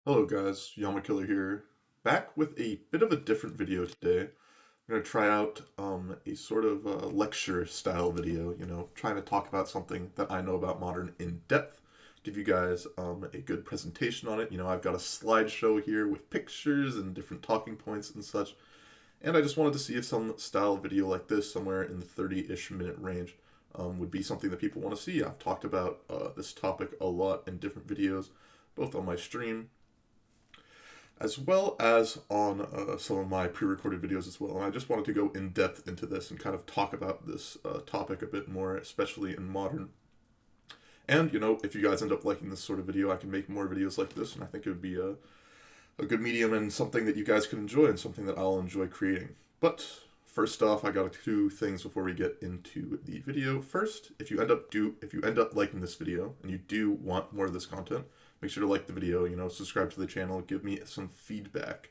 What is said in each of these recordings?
Hello guys, Yamakiller here, back with a bit of a different video today. I'm going to try out a sort of lecture style video, trying to talk about something that I know about modern in depth, give you guys a good presentation on it. I've got a slideshow here with pictures and different talking points and such, and I just wanted to see if some style video like this, somewhere in the 30-ish minute range, would be something that people want to see. I've talked about this topic a lot in different videos, both on my stream as well as on some of my pre-recorded videos as well. And I just wanted to go in depth into this and kind of talk about this topic a bit more, especially in modern. And, if you guys end up liking this sort of video, I can make more videos like this, and I think it would be a good medium and something that you guys could enjoy and something that I'll enjoy creating. But first off, I got two things before we get into the video. First, if you end up liking this video and you do want more of this content, make sure to like the video, subscribe to the channel, give me some feedback.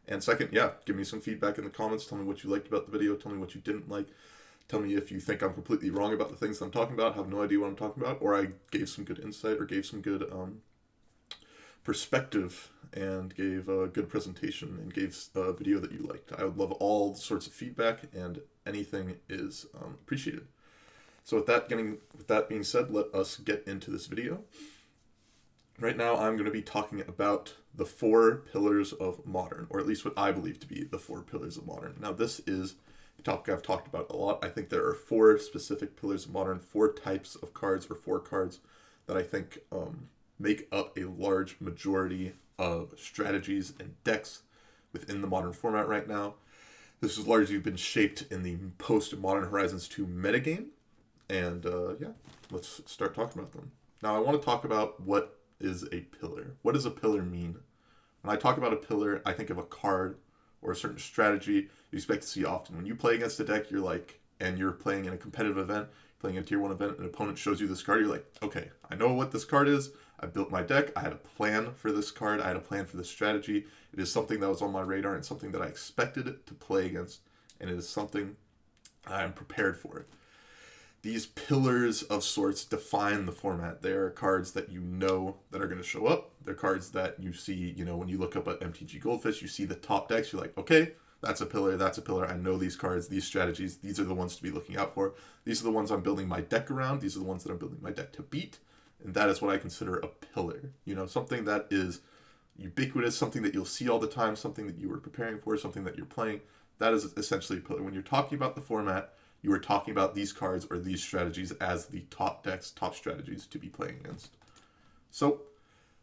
And second, give me some feedback in the comments. Tell me what you liked about the video. Tell me what you didn't like. Tell me if you think I'm completely wrong about the things that I'm talking about, have no idea what I'm talking about, or I gave some good insight or gave some good perspective and gave a good presentation and gave a video that you liked. I would love all sorts of feedback, and anything is appreciated. So with that being said, let us get into this video. Right now, I'm going to be talking about the 4 pillars of modern, or at least what I believe to be the 4 pillars of modern. Now, this is a topic I've talked about a lot. I think there are 4 specific pillars of modern, 4 types of cards, or 4 cards that I think make up a large majority of strategies and decks within the modern format right now. This has largely been shaped in the post-Modern Horizons 2 metagame, and let's start talking about them. Now, I want to talk about what is a pillar. What does a pillar mean? When I talk about a pillar, I think of a card or a certain strategy you expect to see often. When you play against a deck, and you're playing in a competitive event, playing a tier 1 event, an opponent shows you this card, you're like, okay, I know what this card is. I built my deck. I had a plan for this card. I had a plan for this strategy. It is something that was on my radar and something that I expected to play against, and it is something I am prepared for. These pillars of sorts define the format. They are cards that you know that are going to show up. They're cards that you see, when you look up at MTG Goldfish, you see the top decks. You're like, okay, that's a pillar, that's a pillar. I know these cards, these strategies. These are the ones to be looking out for. These are the ones I'm building my deck around. These are the ones that I'm building my deck to beat. And that is what I consider a pillar. Something that is ubiquitous, something that you'll see all the time, something that you were preparing for, something that you're playing. That is essentially a pillar. When you're talking about the format, you are talking about these cards or these strategies as the top decks, top strategies to be playing against. So,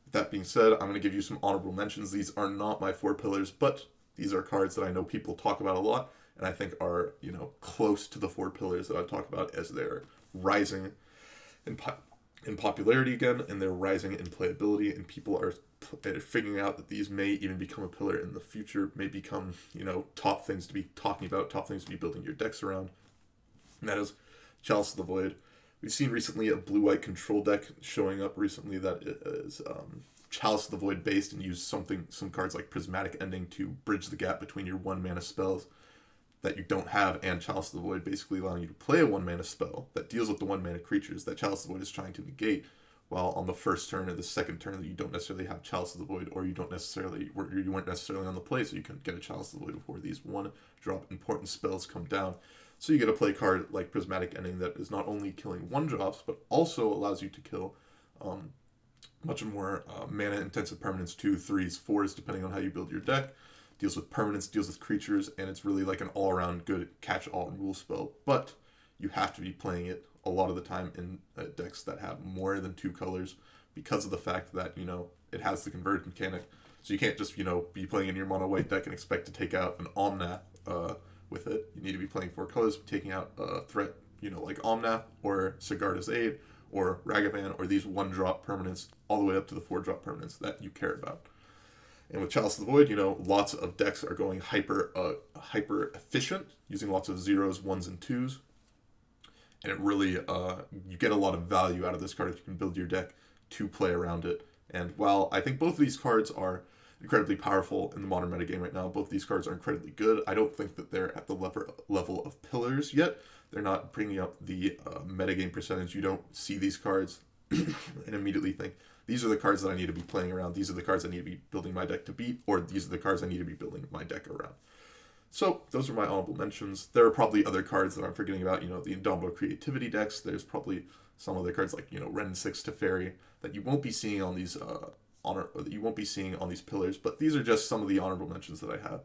with that being said, I'm going to give you some honorable mentions. These are not my 4 pillars, but these are cards that I know people talk about a lot, and I think are, close to the 4 pillars that I talk about as they're rising in popularity again, and they're rising in playability, and people are figuring out that these may even become a pillar in the future, may become, top things to be talking about, top things to be building your decks around. And that is Chalice of the Void. We've seen recently a blue-white control deck showing up recently that is Chalice of the Void based and use some cards like Prismatic Ending to bridge the gap between your 1-mana spells that you don't have and Chalice of the Void, basically allowing you to play a 1-mana spell that deals with the 1-mana creatures that Chalice of the Void is trying to negate, while on the first turn or the second turn you don't necessarily have Chalice of the Void, or you weren't necessarily on the play, so you couldn't get a Chalice of the Void before these 1-drop important spells come down. So you get to play a card like Prismatic Ending that is not only killing 1-drops, but also allows you to kill much more mana-intensive permanents, 2, 3s, 4s, depending on how you build your deck. Deals with permanents, deals with creatures, and it's really like an all-around good catch-all rule spell. But you have to be playing it a lot of the time in decks that have more than 2 colors because of the fact that, it has the converge mechanic. So you can't just, be playing in your mono-white deck and expect to take out an Omnath with it. You need to be playing 4 colors, taking out a threat, like Omnath or Sigarda's Aid or Ragavan or these 1-drop permanents all the way up to the 4-drop permanents that you care about. And with Chalice of the Void, lots of decks are going hyper efficient, using lots of 0s, 1s, and 2s. And it really, you get a lot of value out of this card if you can build your deck to play around it. And while I think both of these cards are incredibly powerful in the modern metagame right now, both of these cards are incredibly good. I don't think that they're at the level of pillars yet. They're not bringing up the metagame percentage. You don't see these cards and immediately think these are the cards that I need to be playing around, these are the cards I need to be building my deck to beat, or these are the cards I need to be building my deck around. So those are my honorable mentions. There are probably other cards that I'm forgetting about, the Indomitable Creativity decks. There's probably some other cards like, Ren 6 Teferi that you won't be seeing on these pillars, but these are just some of the honorable mentions that I have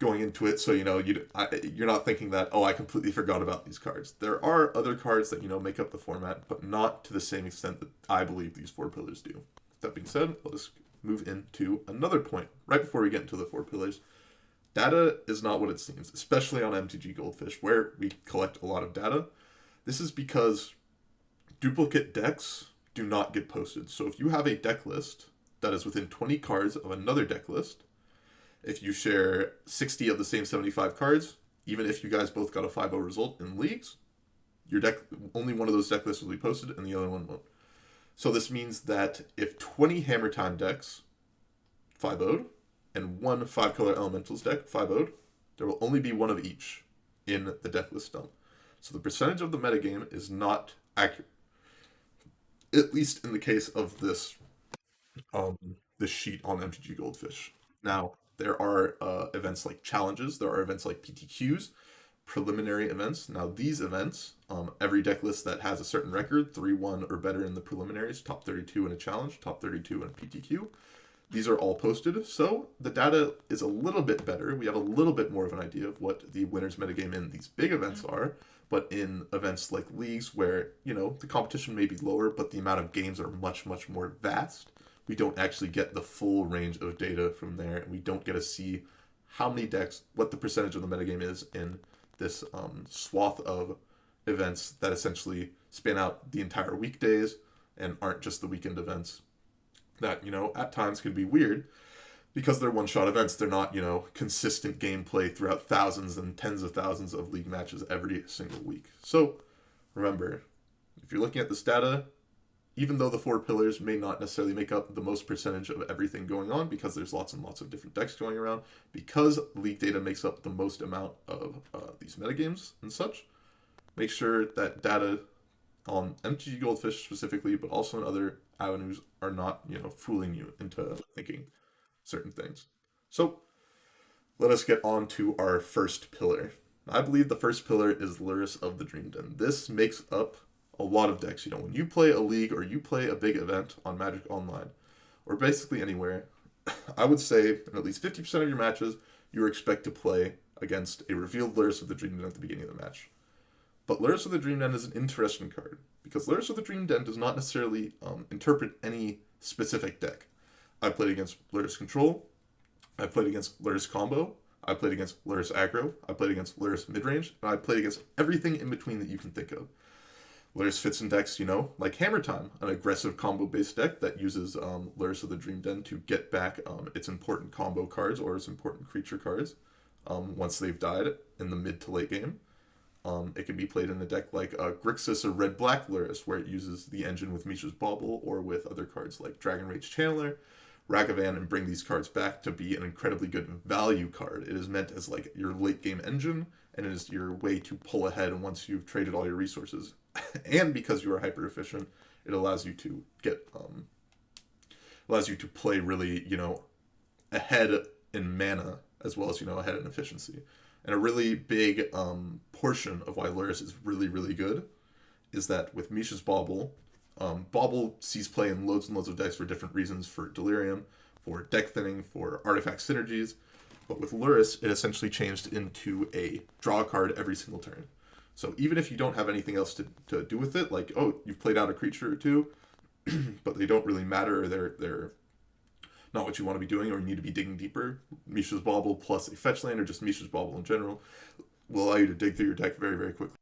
going into it, so you're not thinking that, oh, I completely forgot about these cards. There are other cards that make up the format, but not to the same extent that I believe these four pillars do. That being said, let's move into another point right before we get into the four pillars. Data is not what it seems, especially on MTG Goldfish, where we collect a lot of data. This is because duplicate decks do not get posted. So if you have a deck list that is within 20 cards of another deck list, if you share 60 of the same 75 cards, even if you guys both got a 5-0 result in leagues, your deck, only one of those deck lists will be posted and the other one won't. So this means that if 20 Hammer Time decks 5-0'd and one 5-color Elementals deck 5-0'd, there will only be one of each in the deck list dump. So the percentage of the metagame is not accurate. At least in the case of this sheet on MTG Goldfish. Now, there are events like challenges, there are events like PTQs, preliminary events. Now, these events, every deck list that has a certain record, 3-1 or better in the preliminaries, top 32 in a challenge, top 32 in a PTQ, these are all posted. So the data is a little bit better. We have a little bit more of an idea of what the winner's metagame in these big events are. But in events like leagues where, the competition may be lower, but the amount of games are much, much more vast, we don't actually get the full range of data from there, and we don't get to see how many decks, what the percentage of the metagame is in this swath of events that essentially span out the entire weekdays and aren't just the weekend events that, at times can be weird because they're one-shot events. They're not, consistent gameplay throughout thousands and tens of thousands of league matches every single week. So remember, if you're looking at this data, even though the four pillars may not necessarily make up the most percentage of everything going on because there's lots and lots of different decks going around, because league data makes up the most amount of these metagames and such, make sure that data on MTG Goldfish specifically, but also in other avenues, are not, fooling you into thinking certain things. So let us get on to our first pillar. I believe the first pillar is Lurrus of the Dream Den. This makes up a lot of decks. When you play a league or you play a big event on Magic Online, or basically anywhere, I would say in at least 50% of your matches, you expect to play against a revealed Lurrus of the Dream Den at the beginning of the match. But Lurrus of the Dream Den is an interesting card, because Lurrus of the Dream Den does not necessarily interpret any specific deck. I played against Lurrus Control, I played against Lurrus Combo, I played against Lurrus Aggro, I played against Lurrus Midrange, and I played against everything in between that you can think of. Lurrus fits in decks, like Hammer Time, an aggressive combo-based deck that uses Lurrus of the Dream Den to get back its important combo cards or its important creature cards once they've died in the mid to late game. It can be played in a deck like Grixis or Red-Black Lurrus, where it uses the engine with Mishra's Bauble, or with other cards like Dragon Rage Channeler, Ragavan, and bring these cards back to be an incredibly good value card. It is meant as like your late game engine, and it is your way to pull ahead once you've traded all your resources. And because you are hyper efficient, it allows you to play really, ahead in mana as well as, ahead in efficiency. And a really big portion of why Lurrus is really, really good is that with Mishra's Bauble, Bauble sees play in loads and loads of decks for different reasons, for Delirium, for deck thinning, for artifact synergies. But with Lurrus, it essentially changed into a draw card every single turn. So even if you don't have anything else to do with it, like, oh, you've played out a creature or two, but they don't really matter, or they're not what you want to be doing, or you need to be digging deeper, Mishra's Bauble plus a fetch land, or just Mishra's Bauble in general, will allow you to dig through your deck very, very quickly.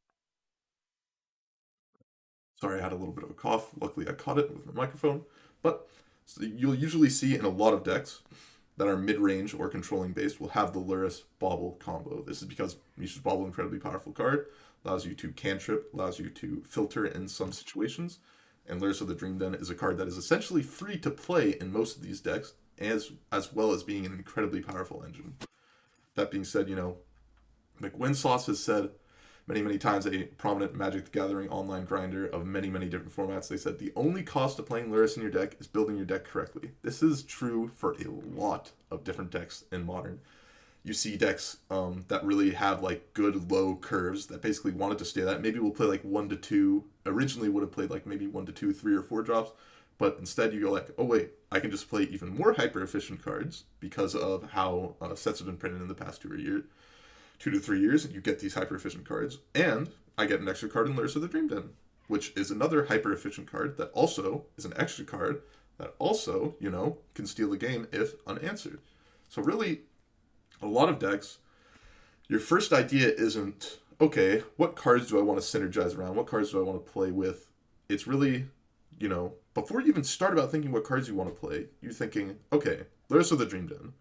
Sorry, I had a little bit of a cough. Luckily, I caught it with my microphone. But so you'll usually see in a lot of decks that are mid-range or controlling based will have the Lurrus Bauble combo. This is because Mishra's Bauble, incredibly powerful card, allows you to cantrip, allows you to filter in some situations, and Lurrus of the Dream Den is a card that is essentially free to play in most of these decks, as well as being an incredibly powerful engine. That being said, like Winsauce has said, many, many times a prominent Magic the Gathering online grinder of many, many different formats. They said the only cost of playing Lurrus in your deck is building your deck correctly. This is true for a lot of different decks in Modern. You see decks that really have like good low curves that basically wanted to stay that. Maybe we'll play like 1 to 2. Originally would have played like maybe 1 to 2, 3 or 4 drops. But instead you go like, oh wait, I can just play even more hyper efficient cards because of how sets have been printed in the past 2 to 3 years, and you get these hyper efficient cards, and I get an extra card in Lurrus of the Dream Den, which is another hyper efficient card that also is an extra card that also, can steal the game if unanswered. So really, a lot of decks, your first idea isn't, okay, what cards do I want to synergize around? What cards do I want to play with? It's really, before you even start about thinking what cards you want to play, you're thinking, okay, Lurrus of the Dream Den.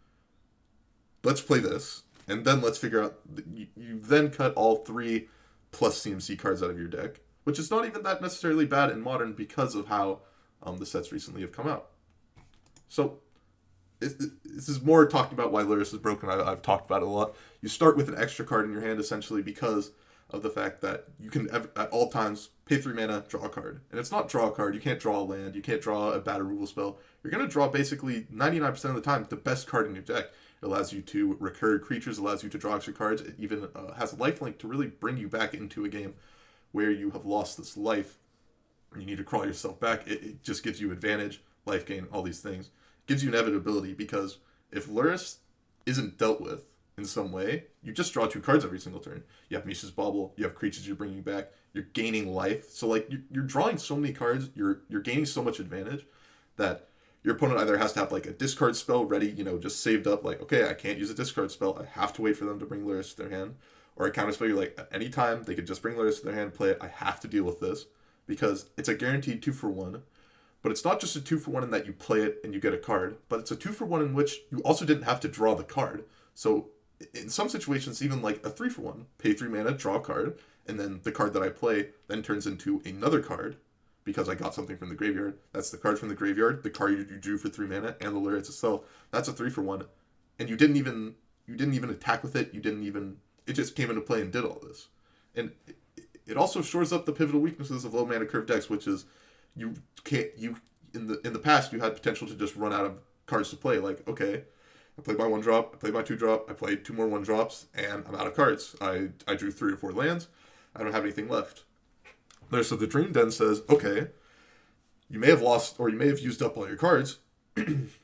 Let's play this. And then let's figure out, you then cut all 3 plus CMC cards out of your deck, which is not even that necessarily bad in Modern because of how the sets recently have come out. So, this is more talking about why Lurrus is broken. I've talked about it a lot. You start with an extra card in your hand essentially because of the fact that you can at all times pay 3 mana, draw a card. And it's not draw a card. You can't draw a land. You can't draw a bad removal spell. You're going to draw basically 99% of the time the best card in your deck. It allows you to recur creatures, allows you to draw extra cards. It even has a lifelink to really bring you back into a game where you have lost this life and you need to crawl yourself back. It just gives you advantage, life gain, all these things. It gives you inevitability because if Lurrus isn't dealt with in some way, you just draw 2 cards every single turn. You have Mishra's Bauble, you have creatures you're bringing back, you're gaining life. So like you're drawing so many cards, you're gaining so much advantage that your opponent either has to have like a discard spell ready, just saved up, like, okay, I can't use a discard spell, I have to wait for them to bring Lurrus to their hand. Or a counter spell, you're like, at any time they could just bring Lurrus to their hand, play it, I have to deal with this. Because it's a guaranteed 2-for-1. But it's not just a 2-for-1 in that you play it and you get a card, but it's a 2-for-1 in which you also didn't have to draw the card. So in some situations, even like a 3-for-1, pay 3 mana, draw a card, and then the card that I play then turns into another card because I got something from the graveyard. That's the card from the graveyard, the card you drew for 3 mana, and the Lurrus itself. That's a 3-for-1. And you didn't even attack with it, it just came into play and did all this. And it also shores up the pivotal weaknesses of low mana curve decks, which is in the past you had potential to just run out of cards to play. Like, okay, I played my 1-drop, I played my 2-drop, I played 2 more 1-drops, and I'm out of cards. I drew 3 or 4 lands, I don't have anything left. So the Dream Den says, okay, you may have lost or you may have used up all your cards,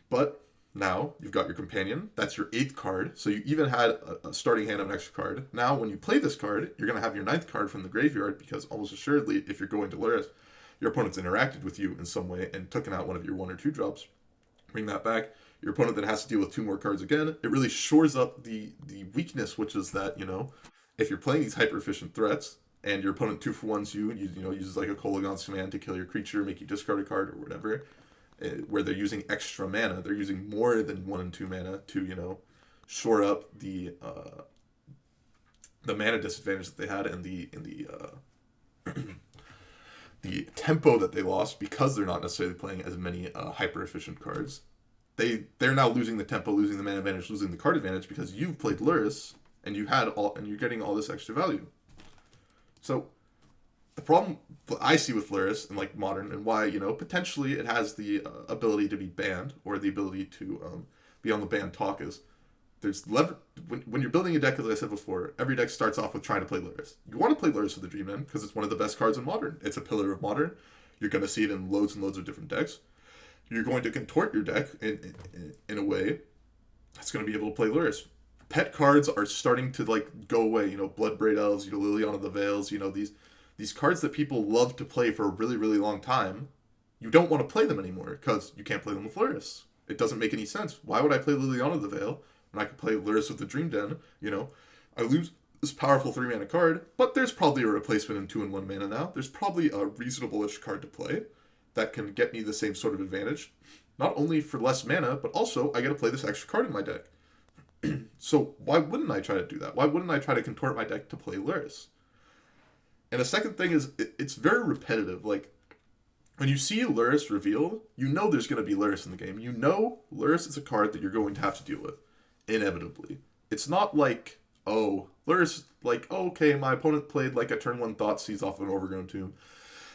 but now you've got your companion. That's your 8th card. So you even had a starting hand of an extra card. Now when you play this card, you're going to have your 9th card from the graveyard because almost assuredly, if you're going to Lurrus, your opponent's interacted with you in some way and taken out one of your 1 or 2 drops. Bring that back. Your opponent then has to deal with 2 more cards again. It really shores up the weakness, which is that, if you're playing these hyper efficient threats, and your opponent 2-for-1s uses like a Kolaghan's command to kill your creature, make you discard a card or whatever, where they're using extra mana. They're using more than 1 and 2 mana to, shore up the mana disadvantage that they had and the tempo that they lost because they're not necessarily playing as many hyper efficient cards. They're now losing the tempo, losing the mana advantage, losing the card advantage because you've played Lurrus and you're getting all this extra value. So, the problem I see with Lurrus and like Modern and why, potentially it has the ability to be banned or the ability to be on the banned talk is there's when you're building a deck, as I said before, every deck starts off with trying to play Lurrus. You want to play Lurrus with the Dream Den because it's one of the best cards in Modern. It's a pillar of Modern. You're going to see it in loads and loads of different decks. You're going to contort your deck in a way that's going to be able to play Lurrus. Pet cards are starting to like go away. Bloodbraid Elves, Liliana the Veils, these cards that people love to play for a really, really long time. You don't want to play them anymore because you can't play them with Lurrus. It doesn't make any sense. Why would I play Liliana the Veil when I could play Lurrus with the Dream Den? I lose this powerful 3 mana card, but there's probably a replacement in 2 and 1 mana now. There's probably a reasonable-ish card to play that can get me the same sort of advantage. Not only for less mana, but also I get to play this extra card in my deck. So why wouldn't I try to do that? Why wouldn't I try to contort my deck to play Lurrus? And the second thing is, it's very repetitive. Like, when you see Lurrus revealed, there's going to be Lurrus in the game. Lurrus is a card that you're going to have to deal with, inevitably. It's not like, oh, Lurrus, like, oh, okay, my opponent played like a turn 1 Thoughtseize off of an Overgrown Tomb.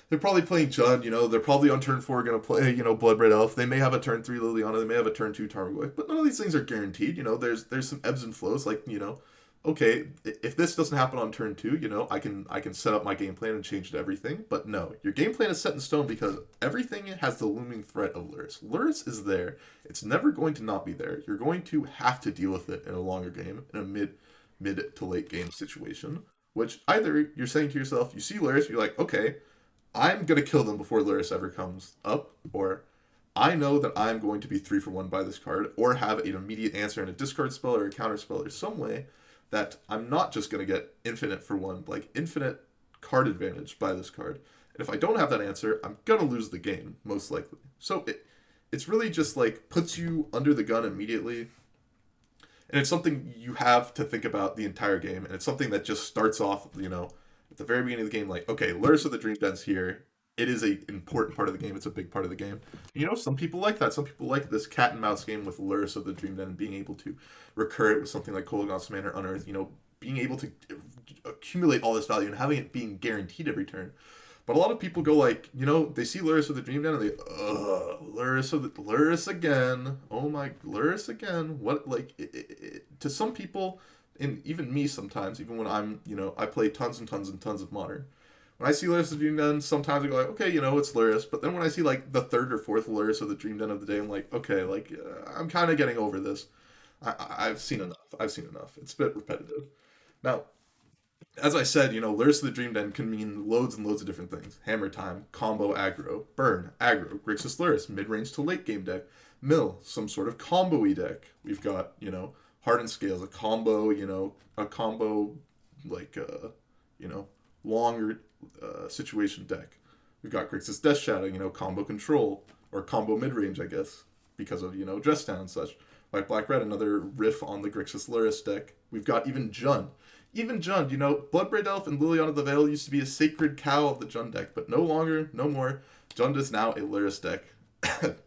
They're probably playing Jund, they're probably on turn 4 going to play, Bloodbraid Elf. They may have a turn 3 Liliana, they may have a turn 2 Tarmogoyf, but none of these things are guaranteed. There's some ebbs and flows, like, okay, if this doesn't happen on turn 2, I can set up my game plan and change to everything. But no, your game plan is set in stone because everything has the looming threat of Lurrus. Lurrus is there. It's never going to not be there. You're going to have to deal with it in a longer game, in a mid to late game situation. Which either you're saying to yourself, you see Lurrus, you're like, okay, I'm gonna kill them before Lurrus ever comes up, or I know that I'm going to be 3 for 1 by this card, or have an immediate answer in a discard spell or a counter spell or some way that I'm not just gonna get infinite for 1, like infinite card advantage by this card. And if I don't have that answer, I'm gonna lose the game, most likely. So it's really just like puts you under the gun immediately. And it's something you have to think about the entire game, and it's something that just starts off, at the very beginning of the game, like, okay, Lurrus of the Dream Den's here. It is a important part of the game. It's a big part of the game. Some people like that. Some people like this cat and mouse game with Lurrus of the Dream Den and being able to recur it with something like Kolaghan's Manor Unearth. Being able to accumulate all this value and having it being guaranteed every turn. But a lot of people go like, they see Lurrus of the Dream Den and they, Lurrus again. Oh my, Lurrus again. What, like, to some people, and even me sometimes, even when I'm, I play tons and tons and tons of Modern. When I see Lurrus of the Dream Den, sometimes I go like, okay, it's Lurrus. But then when I see like the third or fourth Lurrus of the Dream Den of the day, I'm like, okay, like, I'm kind of getting over this. I've seen enough. I've seen enough. It's a bit repetitive. Now, as I said, Lurrus of the Dream Den can mean loads and loads of different things. Hammer Time, combo aggro, burn, aggro, Grixis Lurrus, mid-range to late game deck, mill, some sort of combo-y deck. We've got, Hardened Scales, a combo, like, longer situation deck. We've got Grixis Death Shadow, combo control, or combo mid-range, I guess, because of, Dress Down and such. White Black Red, another riff on the Grixis Lurrus deck. We've got even Jund. Even Jund, Bloodbraid Elf and Liliana the Veil used to be a sacred cow of the Jund deck, but no longer, no more. Jund is now a Lurrus deck.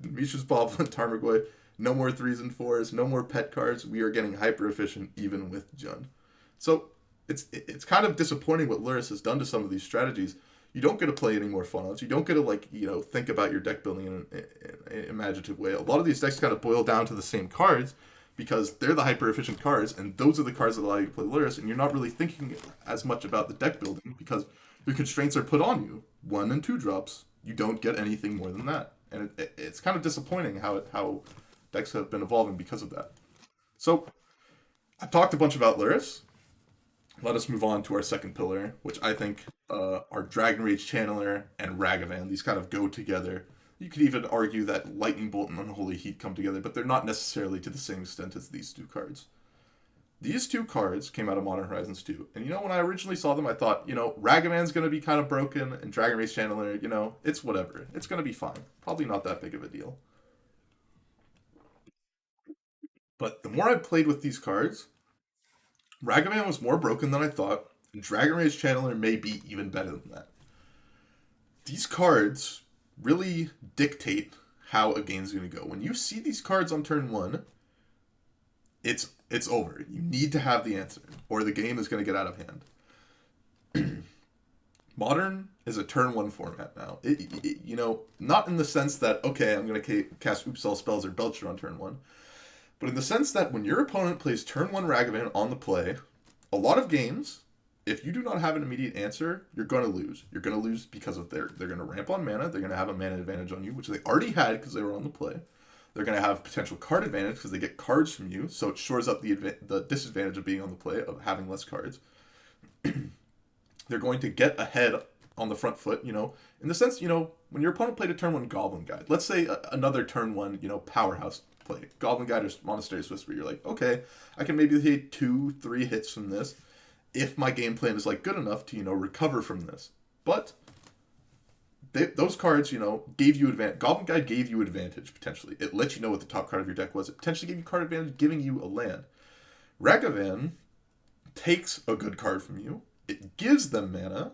Mishra's Boblin, Tarmogoyf, no more 3s and 4s, no more pet cards. We are getting hyper efficient even with Jund. So it's kind of disappointing what Lurrus has done to some of these strategies. You don't get to play any more fun odds. You don't get to think about your deck building in an imaginative way. A lot of these decks kind of boil down to the same cards because they're the hyper efficient cards, and those are the cards that allow you to play Lurrus, and you're not really thinking as much about the deck building because your constraints are put on you. 1 and 2 drops. You don't get anything more than that. And it's kind of disappointing how decks have been evolving because of that. So, I've talked a bunch about Lurrus. Let us move on to our second pillar, which I think are Dragon Rage Channeler and Ragavan. These kind of go together. You could even argue that Lightning Bolt and Unholy Heat come together, but they're not necessarily to the same extent as these two cards. These two cards came out of Modern Horizons 2. And when I originally saw them, I thought, Ragavan's going to be kind of broken, and Dragon Rage Channeler, it's whatever. It's going to be fine. Probably not that big of a deal. But the more I played with these cards, Ragavan was more broken than I thought, and Dragon Rage Channeler may be even better than that. These cards really dictate how a game's going to go. When you see these cards on turn 1, it's over. You need to have the answer, or the game is going to get out of hand. Modern is a turn 1 format now. Not in the sense that, okay, I'm going to cast Oops All Spells or Belcher on turn 1, but in the sense that when your opponent plays turn 1 Ragavan on the play, a lot of games, if you do not have an immediate answer, you're going to lose. You're going to lose because of they're going to ramp on mana. They're going to have a mana advantage on you, which they already had because they were on the play. They're going to have potential card advantage because they get cards from you, so it shores up the disadvantage of being on the play, of having less cards. They're going to get ahead on the front foot, in the sense, when your opponent played a turn 1 Goblin Guide, let's say another turn 1, powerhouse play, Goblin Guide or Monastery Whisper, you're like, okay, I can maybe hit 2-3 hits from this if my game plan is good enough to, recover from this. But those cards, gave you advantage. Goblin Guide gave you advantage, potentially. It let you know what the top card of your deck was. It potentially gave you card advantage, giving you a land. Ragavan takes a good card from you. It gives them mana.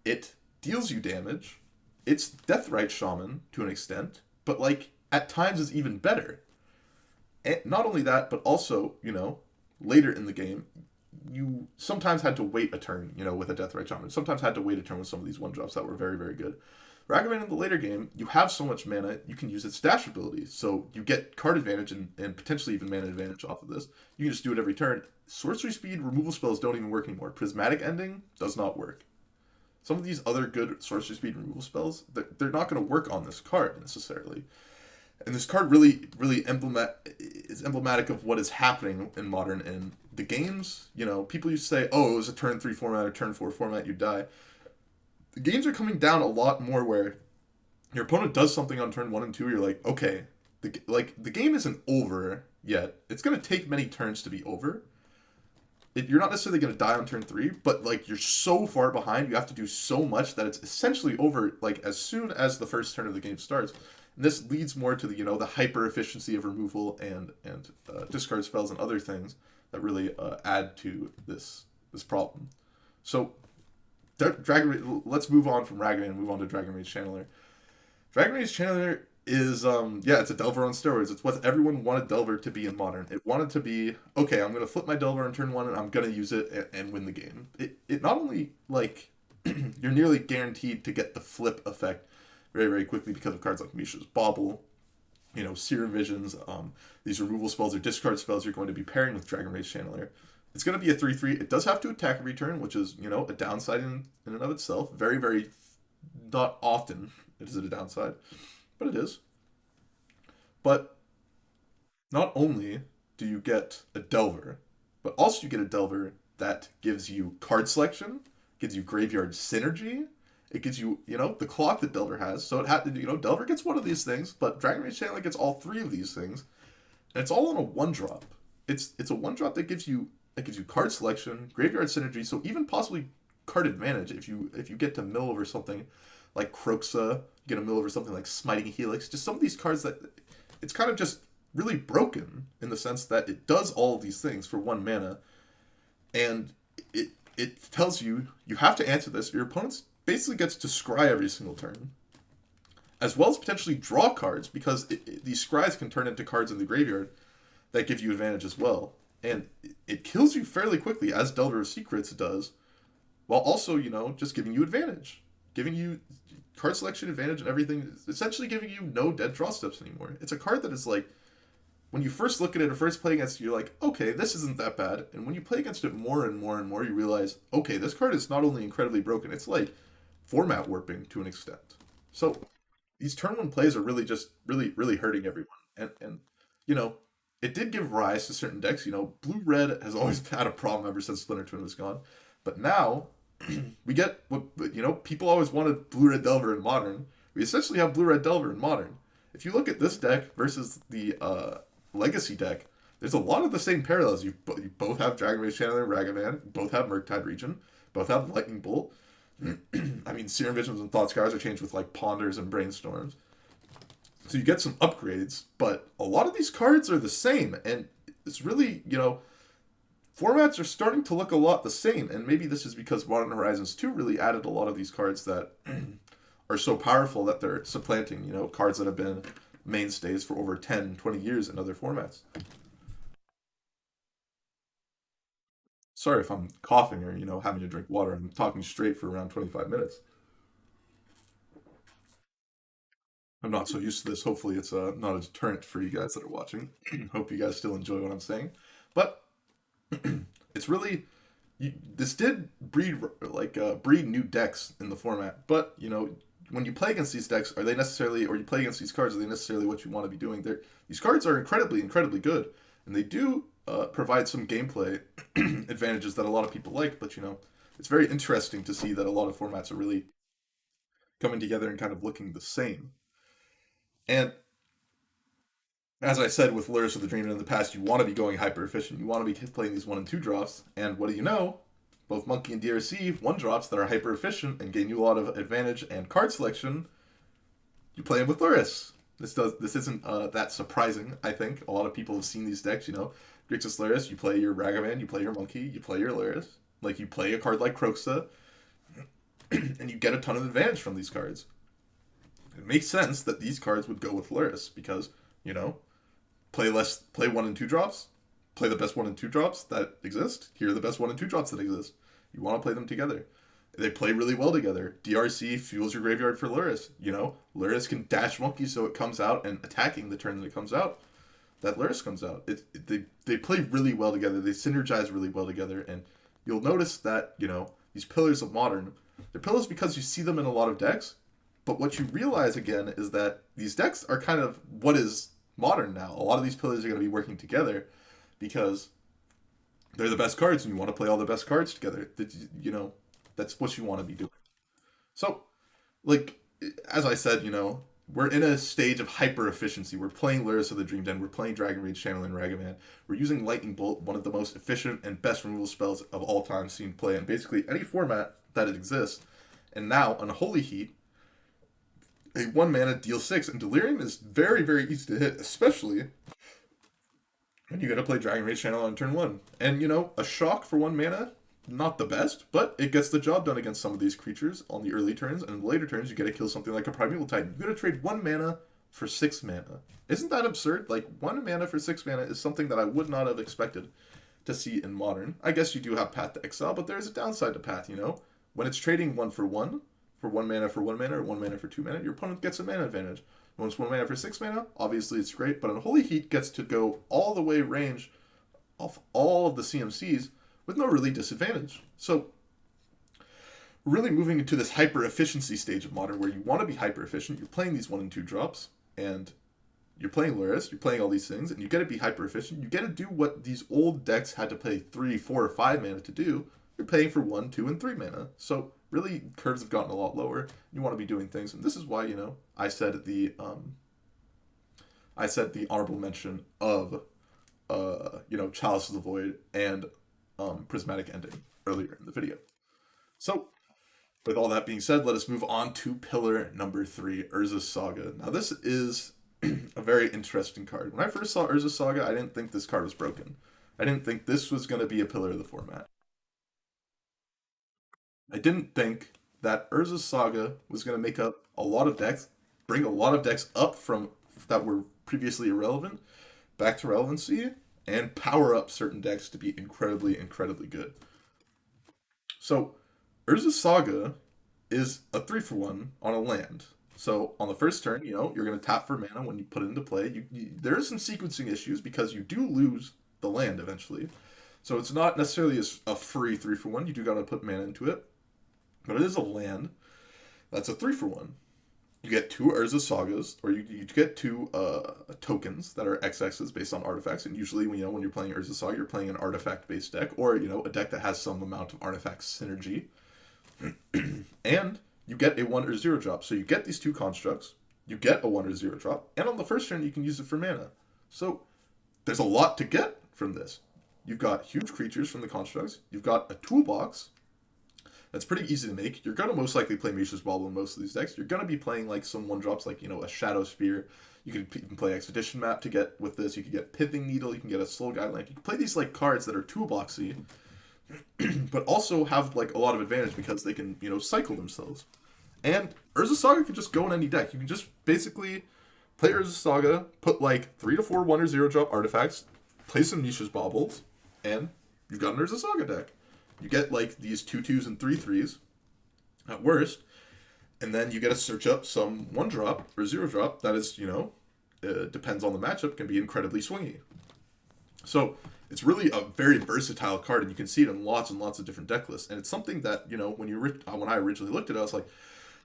It deals you damage. It's Deathrite Shaman to an extent, but at times is even better. And not only that, but also, later in the game, you sometimes had to wait a turn, with a Deathrite Shaman. Sometimes had to wait a turn with some of these one drops that were very, very good. Ragavan in the later game, you have so much mana, you can use its dash ability. So you get card advantage and potentially even mana advantage off of this. You can just do it every turn. Sorcery speed removal spells don't even work anymore. Prismatic Ending does not work. Some of these other good sorcery speed removal spells, they're not going to work on this card necessarily. And this card really, really is emblematic of what is happening in Modern. In the games, people used to say, oh, it was a turn 3 format or turn 4 format, you die. The games are coming down a lot more where your opponent does something on turn 1 and 2, you're like, okay, the game isn't over yet. It's going to take many turns to be over. You're not necessarily going to die on turn 3, but you're so far behind, you have to do so much that it's essentially over as soon as the first turn of the game starts. And this leads more to the hyper efficiency of removal and discard spells and other things that really add to this problem. So let's move on from Ragavan and move on to Dragon Rage Channeler. Dragon Rage Channeler is it's a Delver on steroids. It's what everyone wanted Delver to be in Modern. It wanted to be, okay, I'm gonna flip my Delver on turn 1 and I'm gonna use it and win the game. It not only you're nearly guaranteed to get the flip effect very, very quickly because of cards like Mishra's Bauble, Serum Visions, these removal spells or discard spells you're going to be pairing with Dragon Rage Channeler. It's going to be a 3/3. It does have to attack every turn, which is, a downside in and of itself. Very, very not often is it a downside, but it is. But not only do you get a Delver, but also you get a Delver that gives you card selection, gives you graveyard synergy. It gives you, the clock that Delver has. So it had to, Delver gets one of these things, but Dragon Rage Channeler gets all 3 of these things. And it's all on a 1-drop. It's a 1-drop that gives you card selection, graveyard synergy, so even possibly card advantage if you get to mill over something like Kroxa, you get to mill over something like Smiting Helix, just some of these cards that it's kind of just really broken in the sense that it does all of these things for 1 mana, and it tells you have to answer this. Your opponent basically gets to scry every single turn, as well as potentially draw cards, because these scries can turn into cards in the graveyard that give you advantage as well. And it kills you fairly quickly, as Delver of Secrets does, while also, just giving you advantage. Giving you card selection advantage and everything, essentially giving you no dead draw steps anymore. It's a card that is when you first look at it or first play against it, you're like, okay, this isn't that bad. And when you play against it more and more and more, you realize, okay, this card is not only incredibly broken, it's format warping to an extent. So these turn 1 plays are really just really, really hurting everyone. And it did give rise to certain decks. Blue-red has always had a problem ever since Splinter Twin was gone. But now, we get what, people always wanted Blue-red Delver in Modern. We essentially have Blue-red Delver in Modern. If you look at this deck versus the Legacy deck, there's a lot of the same parallels. You both have Dragon Rage Channeler and Ragavan, both have Murktide Region, both have Lightning Bolt. I mean, Serum Visions and Thought Scars are changed with Ponders and Brainstorms. So you get some upgrades, but a lot of these cards are the same, and it's really, formats are starting to look a lot the same, and maybe this is because Modern Horizons 2 really added a lot of these cards that are so powerful that they're supplanting, cards that have been mainstays for over 10, 20 years in other formats. Sorry if I'm coughing or, having to drink water. I'm talking straight for around 25 minutes. I'm not so used to this. Hopefully, it's not a deterrent for you guys that are watching. Hope you guys still enjoy what I'm saying. But it's really this did breed breed new decks in the format. But when you play against these decks, are they necessarily, or you play against these cards, are they necessarily what you want to be doing? These cards are incredibly, incredibly good, and they do provide some gameplay advantages that a lot of people like. But it's very interesting to see that a lot of formats are really coming together and kind of looking the same. And as I said with Luris of the Dream in the past, you want to be going hyper efficient. You want to be playing these 1 and 2 drops. And what do you know? Both Monkey and DRC 1 drops that are hyper efficient and gain you a lot of advantage and card selection. You play them with Luris. This isn't that surprising. I think a lot of people have seen these decks. Grixis Luris. You play your Ragavan. You play your Monkey. You play your Luris. You play a card like Kroxa, and you get a ton of advantage from these cards. It makes sense that these cards would go with Luris because, play 1 and 2 drops, play the best 1 and 2 drops that exist. Here are the best 1 and 2 drops that exist. You want to play them together. They play really well together. DRC fuels your graveyard for Luris. Luris can dash Monkey so it comes out, and attacking the turn that it comes out, that Luris comes out. They play really well together. They synergize really well together, and you'll notice that, these pillars of Modern, they're pillars because you see them in a lot of decks, but what you realize again is that these decks are kind of what is Modern now. A lot of these pillars are going to be working together because they're the best cards, and you want to play all the best cards together. That's what you want to be doing. So, like, as I said, we're in a stage of hyper efficiency. We're playing Lyris of the Dream Den. We're playing Dragon Rage Channel and Ragavan. We're using Lightning Bolt, one of the most efficient and best removal spells of all time seen play in basically any format that it exists. And now, on Holy Heat, a 1 mana deal 6, and Delirium is very, very easy to hit, especially when you gotta play Dragon Rage Channel on turn 1. And, a shock for 1 mana, not the best, but it gets the job done against some of these creatures on the early turns, and in the later turns, you gotta kill something like a Primeval Titan. You gotta trade 1 mana for 6 mana. Isn't that absurd? Like, 1 mana for 6 mana is something that I would not have expected to see in Modern. I guess you do have Path to Exile, but there's a downside to Path, When it's trading 1 for 1 mana for 1 mana, or 1 mana for 2 mana, your opponent gets a mana advantage. When it's 1 mana for 6 mana, obviously it's great, but Unholy Heat gets to go all the way range of all of the CMCs with no really disadvantage. So, we're really moving into this hyper efficiency stage of Modern where you want to be hyper efficient. You're playing these 1 and 2 drops, and you're playing Luris, you're playing all these things, and you got to be hyper efficient. You got to do what these old decks had to play 3, 4, or 5 mana to do. You're paying for 1, 2, and 3 mana. So, really, curves have gotten a lot lower. You want to be doing things, and this is why, I said the honorable mention of Chalice of the Void and Prismatic Ending earlier in the video. So, with all that being said, let us move on to pillar number 3, Urza's Saga. Now, this is a very interesting card. When I first saw Urza's Saga, I didn't think this card was broken. I didn't think this was going to be a pillar of the format. I didn't think that Urza's Saga was going to make up a lot of decks, bring a lot of decks up from that were previously irrelevant back to relevancy, and power up certain decks to be incredibly, incredibly good. So, Urza's Saga is a 3-for-1 on a land. So, on the first turn, you're going to tap for mana when you put it into play. There are some sequencing issues because you do lose the land eventually. So, it's not necessarily a free 3-for-1. You do got to put mana into it. But it is a land that's a 3-for-1. You get 2 Urza Sagas, or you get 2 tokens that are XXs based on artifacts. And usually, when you're playing Urza Saga, you're playing an artifact-based deck, or a deck that has some amount of artifact synergy. And you get a 1 or 0 drop. So you get these 2 constructs, you get a 1 or 0 drop, and on the first turn, you can use it for mana. So there's a lot to get from this. You've got huge creatures from the constructs. You've got a toolbox that's pretty easy to make. You're going to most likely play Mishra's Bauble in most of these decks. You're going to be playing like some 1-drops like, a Shadow Spear. You can play Expedition Map to get with this. You can get Pithing Needle. You can get a Soul Guideline. You can play these like cards that are toolboxy, but also have like a lot of advantage because they can, cycle themselves. And Urza Saga can just go in any deck. You can just basically play Urza Saga, put like 3 to 4 1 or 0 drop artifacts, play some Mishra's Baubles, and you've got an Urza Saga deck. You get like these 2/2s and 3/3s at worst, and then you get to search up some 1-drop or 0-drop that is, depends on the matchup, can be incredibly swingy. So it's really a very versatile card, and you can see it in lots and lots of different deck lists. And it's something that, when I originally looked at it, I was like,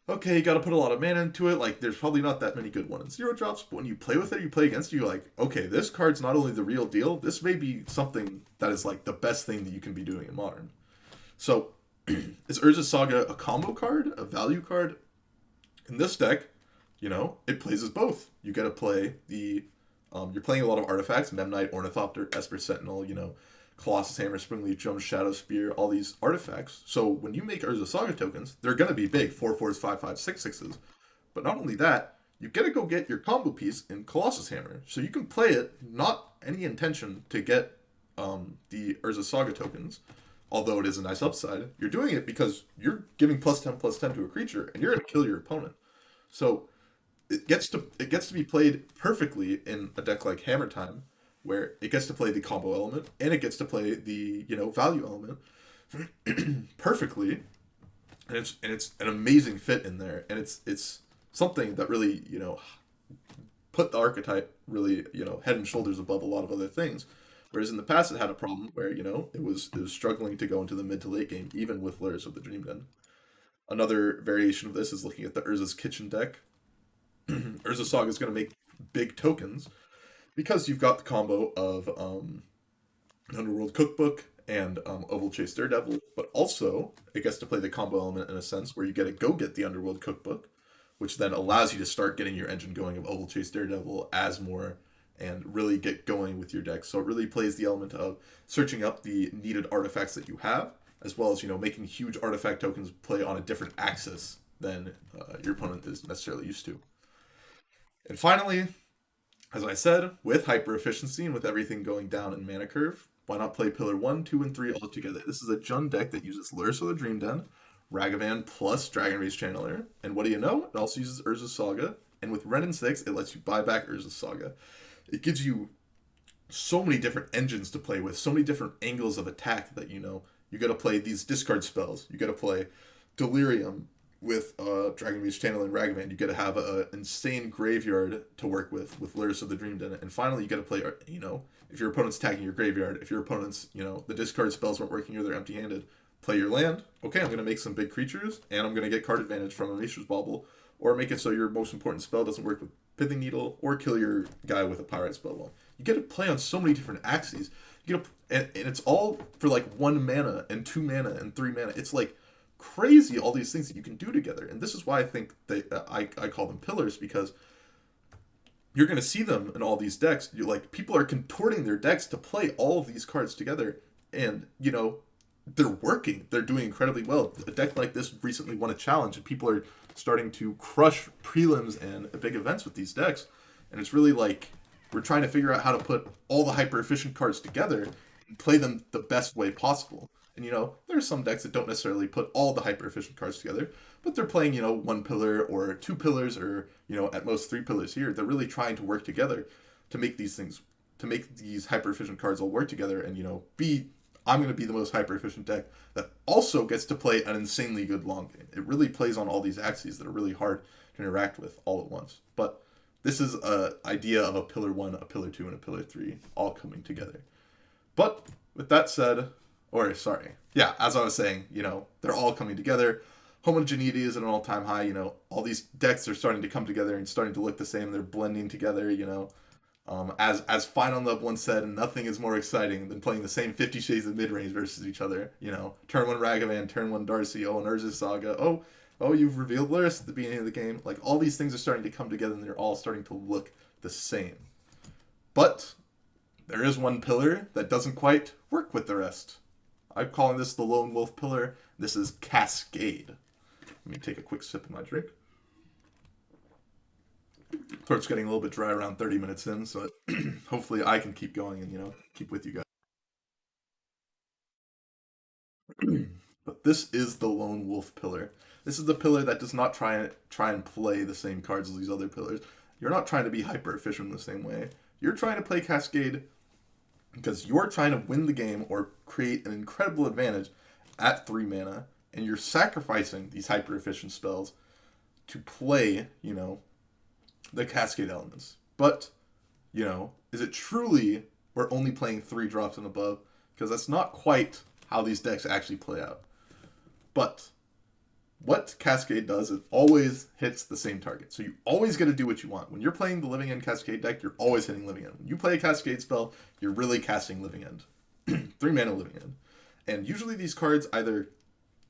okay, you got to put a lot of mana into it. Like, there's probably not that many good 1 and 0 drops, but when you play with it, you play against it, you're like, okay, this card's not only the real deal, this may be something that is like the best thing that you can be doing in Modern. So, is Urza Saga a combo card, a value card? In this deck, it plays as both. You get to play you're playing a lot of artifacts, Memnite, Ornithopter, Esper Sentinel, Colossus Hammer, Springleaf, Jump, Shadow Spear, all these artifacts. So when you make Urza Saga tokens, they're going to be big, 4/4s, 5/5s, 6/6s. But not only that, you get to go get your combo piece in Colossus Hammer. So you can play it, not any intention to get the Urza Saga tokens, although it is a nice upside. You're doing it because you're giving +10/+10 to a creature, and you're going to kill your opponent. So it gets to be played perfectly in a deck like Hammer Time, where it gets to play the combo element and it gets to play the, value element perfectly, and it's an amazing fit in there, and it's something that really, put the archetype really, head and shoulders above a lot of other things. Whereas in the past, it had a problem where, it was struggling to go into the mid to late game, even with Lures of the Dream Den. Another variation of this is looking at the Urza's Kitchen deck. Urza Saga is going to make big tokens because you've got the combo of Underworld Cookbook and Oval Chase Daredevil, but also it gets to play the combo element in a sense where you get to go get the Underworld Cookbook, which then allows you to start getting your engine going of Oval Chase Daredevil as more and really get going with your deck. So it really plays the element of searching up the needed artifacts that you have, as well as, making huge artifact tokens play on a different axis than your opponent is necessarily used to. And finally, as I said, with hyper efficiency and with everything going down in mana curve, why not play Pillar 1, 2, and 3 all together? This is a Jund deck that uses Lurrus of the Dream Den, Ragavan plus Dragon Rage Channeler, and what do you know? It also uses Urza's Saga, and with Ren and 6, it lets you buy back Urza's Saga. It gives you so many different engines to play with, so many different angles of attack that, you gotta play these discard spells. You gotta play Delirium with Dragon Rage Channeler and Ragavan. You gotta have an insane graveyard to work with Lurrus of the Dream Den, and finally you gotta play, if your opponent's attacking your graveyard, if your opponent's, the discard spells weren't working or they're empty-handed, play your land. Okay, I'm going to make some big creatures, and I'm going to get card advantage from a Maestros Bauble, or make it so your most important spell doesn't work with Pithing Needle, or kill your guy with a Pyrite spell. Well, you get to play on so many different axes. You get to, and it's all for like 1 mana, and 2 mana, and 3 mana. It's like crazy, all these things that you can do together. And this is why I think I call them pillars, because you're going to see them in all these decks. People are contorting their decks to play all of these cards together, and, they're working. They're doing incredibly well. A deck like this recently won a challenge, and people are starting to crush prelims and big events with these decks. And it's really like we're trying to figure out how to put all the hyper efficient cards together and play them the best way possible. And there are some decks that don't necessarily put all the hyper efficient cards together, but they're playing 1 pillar or 2 pillars or at most 3 pillars here. They're really trying to work together to make these things, to make these hyper efficient cards all work together and I'm going to be the most hyper-efficient deck that also gets to play an insanely good long game. It really plays on all these axes that are really hard to interact with all at once. But this is an idea of a Pillar 1, a Pillar 2, and a Pillar 3 all coming together. But with that said, as I was saying, they're all coming together. Homogeneity is at an all-time high. All these decks are starting to come together and starting to look the same. They're blending together, as Final Love once said, nothing is more exciting than playing the same 50 Shades of Midrange versus each other. Turn 1 Ragavan, turn 1 Darcy, an Urza's Saga, you've revealed Lurrus at the beginning of the game. Like, all these things are starting to come together and they're all starting to look the same. But there is one pillar that doesn't quite work with the rest. I'm calling this the Lone Wolf Pillar. This is Cascade. Let me take a quick sip of my drink. Throat's getting a little bit dry around 30 minutes in, so hopefully I can keep going and, keep with you guys. But this is the Lone Wolf Pillar. This is the pillar that does not try and play the same cards as these other pillars. You're not trying to be hyper efficient in the same way. You're trying to play Cascade because you're trying to win the game or create an incredible advantage at 3 mana, and you're sacrificing these hyper efficient spells to play, the Cascade elements. But, is it truly we're only playing 3 drops and above? Because that's not quite how these decks actually play out. But what Cascade does is always hits the same target. So you always get to do what you want. When you're playing the Living End Cascade deck, you're always hitting Living End. When you play a Cascade spell, you're really casting Living End. 3 mana Living End. And usually these cards either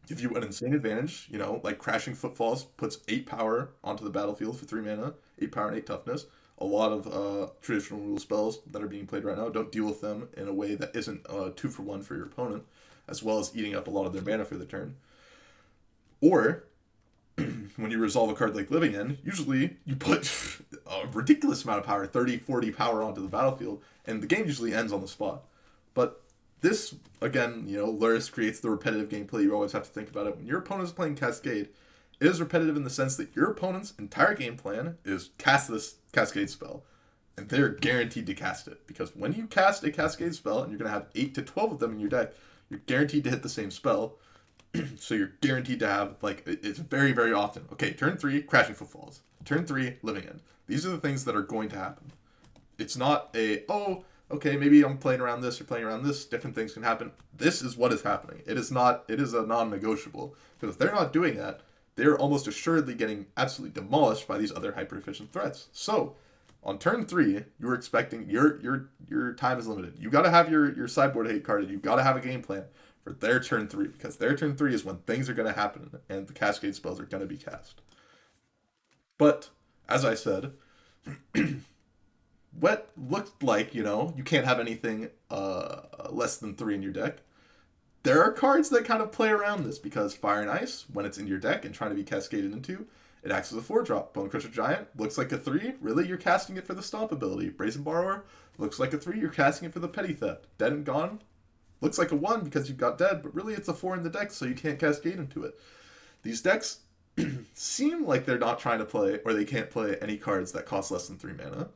give you an insane advantage, like Crashing Footfalls puts 8 power onto the battlefield for 3 mana, 8 power and 8 toughness. A lot of traditional rule spells that are being played right now don't deal with them in a way that isn't 2-for-1 for your opponent, as well as eating up a lot of their mana for the turn. Or, when you resolve a card like Living End, usually you put a ridiculous amount of power, 30, 40 power onto the battlefield, and the game usually ends on the spot. But this, again, Lurrus creates the repetitive gameplay. You always have to think about it. When your opponent is playing Cascade, it is repetitive in the sense that your opponent's entire game plan is cast this Cascade spell. and they're guaranteed to cast it. Because when you cast a Cascade spell, and you're going to have 8 to 12 of them in your deck, you're guaranteed to hit the same spell. So you're guaranteed to have, like, it's very, very often. Okay, turn 3, Crashing Footfalls. Turn 3, Living End. These are the things that are going to happen. It's not a, oh, okay, maybe I'm playing around this or playing around this. Different things can happen. This is what is happening. It is a non-negotiable. Because if they're not doing that, they're almost assuredly getting absolutely demolished by these other hyper-efficient threats. So, on turn 3, you're expecting, your time is limited. You gotta have your sideboard hate carded. You gotta have a game plan for their turn 3. Because their turn 3 is when things are gonna happen and the Cascade spells are gonna be cast. But, as I said, what looked like, you can't have anything less than 3 in your deck. There are cards that kind of play around this because Fire and Ice, when it's in your deck and trying to be cascaded into, it acts as a 4-drop. Bone Crusher Giant looks like a 3. Really, you're casting it for the Stomp ability. Brazen Borrower looks like a 3. You're casting it for the Petty Theft. Dead and Gone looks like a 1 because you've got Dead, but really it's a 4 in the deck, so you can't cascade into it. These decks seem like they're not trying to play, or they can't play any cards that cost less than 3 mana.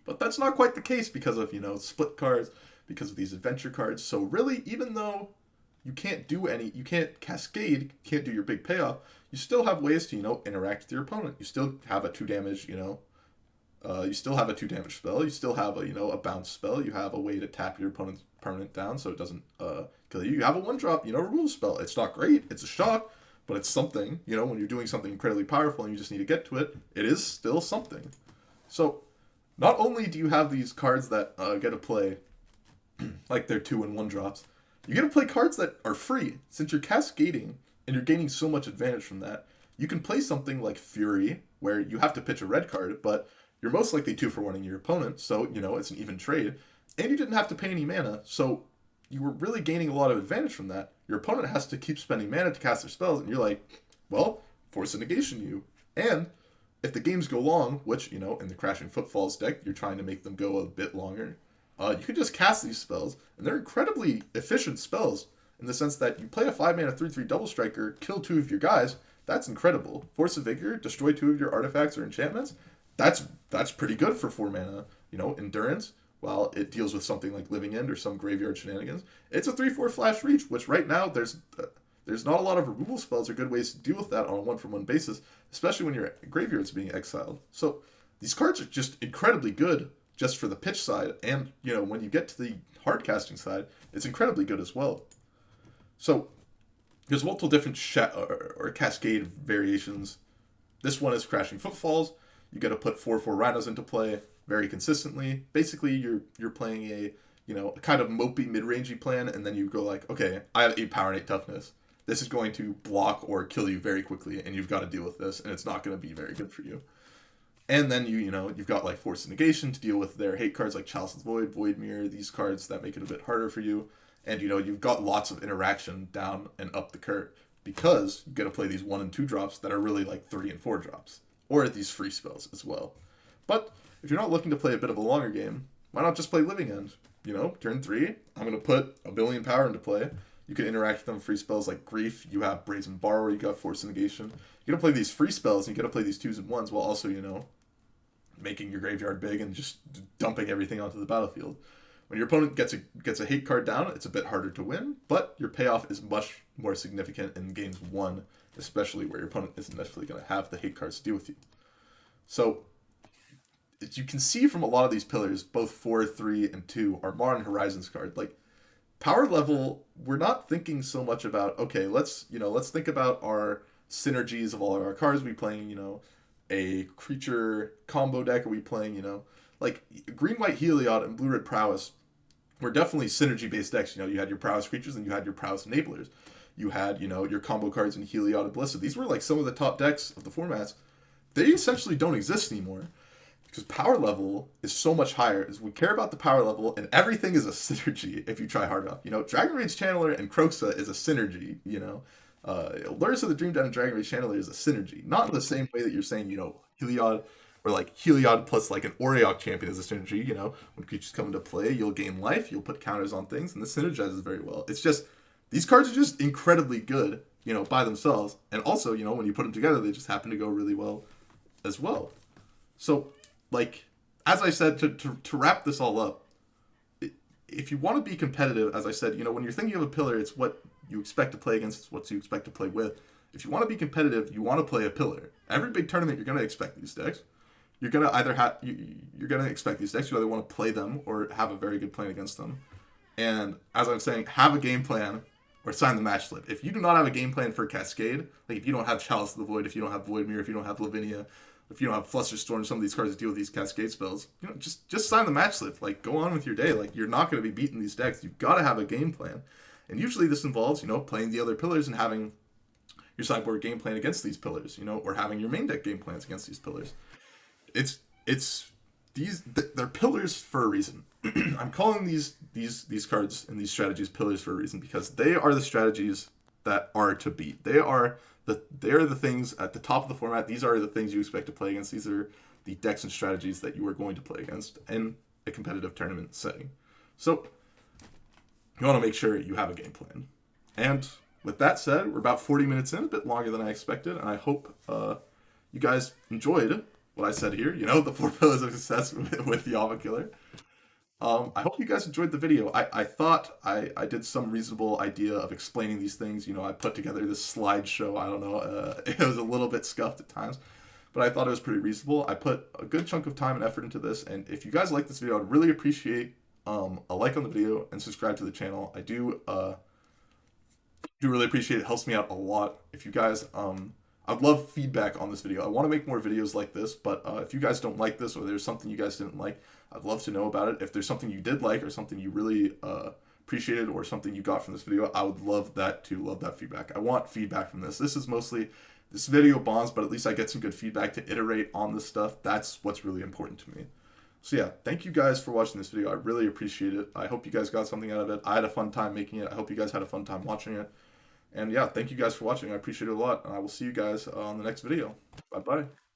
But that's not quite the case because of, split cards, because of these adventure cards. So really, even though you can't cascade, can't do your big payoff, you still have ways to, interact with your opponent. You still have a 2 damage, you still have a 2 damage spell. You still have a bounce spell. You have a way to tap your opponent's permanent down so it doesn't kill you. You have a 1-drop, removal spell. It's not great. It's a shock, but it's something. When you're doing something incredibly powerful and you just need to get to it, it is still something. So, not only do you have these cards that get to play like they're 2 and 1-drops, you get to play cards that are free. Since you're cascading and you're gaining so much advantage from that, you can play something like Fury, where you have to pitch a red card, but you're most likely 2 for 1-ing your opponent, so, it's an even trade. And you didn't have to pay any mana, so you were really gaining a lot of advantage from that. Your opponent has to keep spending mana to cast their spells, and you're like, well, force a negation you. And if the games go long, which, in the Crashing Footfalls deck, you're trying to make them go a bit longer, you can just cast these spells, and they're incredibly efficient spells, in the sense that you play a 5-mana 3/3 Double Striker, kill 2 of your guys, that's incredible. Force of Vigor, destroy 2 of your artifacts or enchantments, that's pretty good for 4 mana. Endurance, while it deals with something like Living End or some graveyard shenanigans, it's a 3/4 flash reach, which right now, there's not a lot of removal spells or good ways to deal with that on a 1-for-1 basis, especially when your graveyard's being exiled. So these cards are just incredibly good just for the pitch side, and when you get to the hard casting side, it's incredibly good as well. So there's multiple different or cascade variations. This one is Crashing Footfalls. You got to put 4/4 Rhinos into play very consistently. Basically, you're playing a kind of mopey mid-rangey plan, and then you go like, okay, I have 8 power and 8 toughness. This is going to block or kill you very quickly, and you've got to deal with this, and it's not going to be very good for you. And then you've got like Force of Negation to deal with their hate cards like Chalice's Void, Void Mirror, these cards that make it a bit harder for you. And you've got lots of interaction down and up the curve because you got to play these 1 and 2 drops that are really like 3 and 4 drops, or these free spells as well. But if you're not looking to play a bit of a longer game, why not just play Living End? Turn 3, I'm going to put a billion power into play. You can interact with them with free spells like Grief. You have Brazen Borrower. You got Force of Negation. You got to play these free spells, and you got to play these 2s and 1s while also, making your graveyard big and just dumping everything onto the battlefield. When your opponent gets a hate card down, it's a bit harder to win, but your payoff is much more significant in games 1, especially where your opponent isn't necessarily going to have the hate cards to deal with you. So, as you can see from a lot of these pillars, both 4, 3, and 2 are Modern Horizons cards. Like, power level, we're not thinking so much about, okay, let's think about our synergies of all of our cards. Are we playing, a creature combo deck? Are we playing, like Green-White Heliod and Blue-Red Prowess were definitely synergy-based decks. You had your Prowess creatures and you had your Prowess enablers. You had, your combo cards in Heliod and Ballista. These were like some of the top decks of the formats. They essentially don't exist anymore because power level is so much higher. Is we care about the power level, and everything is a synergy if you try hard enough. Dragon Rage Channeler and Kroxa is a synergy. Lures of the Dream Den and Dragon Rage Channeler is a synergy. Not in the same way that you're saying, Heliod, or like Heliod plus like an Aureok champion is a synergy. When creatures come into play, you'll gain life, you'll put counters on things, and this synergizes very well. It's just, these cards are just incredibly good, by themselves. And also, when you put them together, they just happen to go really well as well. So, like, as I said, to wrap this all up, if you want to be competitive, as I said, when you're thinking of a pillar, it's what you expect to play against, it's what you expect to play with. If you want to be competitive, you want to play a pillar. Every big tournament, you're going to expect these decks. You're going to either have, you're going to expect these decks. You either want to play them or have a very good plan against them. And as I'm saying, have a game plan or sign the match slip. If you do not have a game plan for Cascade, like if you don't have Chalice of the Void, if you don't have Void Mirror, if you don't have Lavinia, if you don't have Flusterstorm, some of these cards that deal with these Cascade spells, just sign the match slip. Like, go on with your day. Like, you're not going to be beating these decks. You've got to have a game plan. And usually this involves, playing the other pillars and having your sideboard game plan against these pillars, or having your main deck game plans against these pillars. They're pillars for a reason. I'm calling these cards and these strategies pillars for a reason, because they are the strategies that are to beat. They are the things at the top of the format. These are the things you expect to play against. These are the decks and strategies that you are going to play against in a competitive tournament setting. So you want to make sure you have a game plan. And with that said, we're about 40 minutes in, a bit longer than I expected, and I hope you guys enjoyed what I said here. The 4 pillars of success with Yamakiller. I hope you guys enjoyed the video. I thought I did some reasonable idea of explaining these things. I put together this slideshow. I don't know. It was a little bit scuffed at times, but I thought it was pretty reasonable. I put a good chunk of time and effort into this, and if you guys like this video, I'd really appreciate a like on the video and subscribe to the channel. I do really appreciate it. It helps me out a lot. If you guys, I'd love feedback on this video. I want to make more videos like this, but if you guys don't like this, or there's something you guys didn't like, I'd love to know about it. If there's something you did like, or something you really appreciated, or something you got from this video, I would love that too. Love that feedback. I want feedback from this. This video bombs, but at least I get some good feedback to iterate on this stuff. That's what's really important to me. So yeah, thank you guys for watching this video. I really appreciate it. I hope you guys got something out of it. I had a fun time making it. I hope you guys had a fun time watching it. And yeah, thank you guys for watching. I appreciate it a lot. And I will see you guys on the next video. Bye-bye.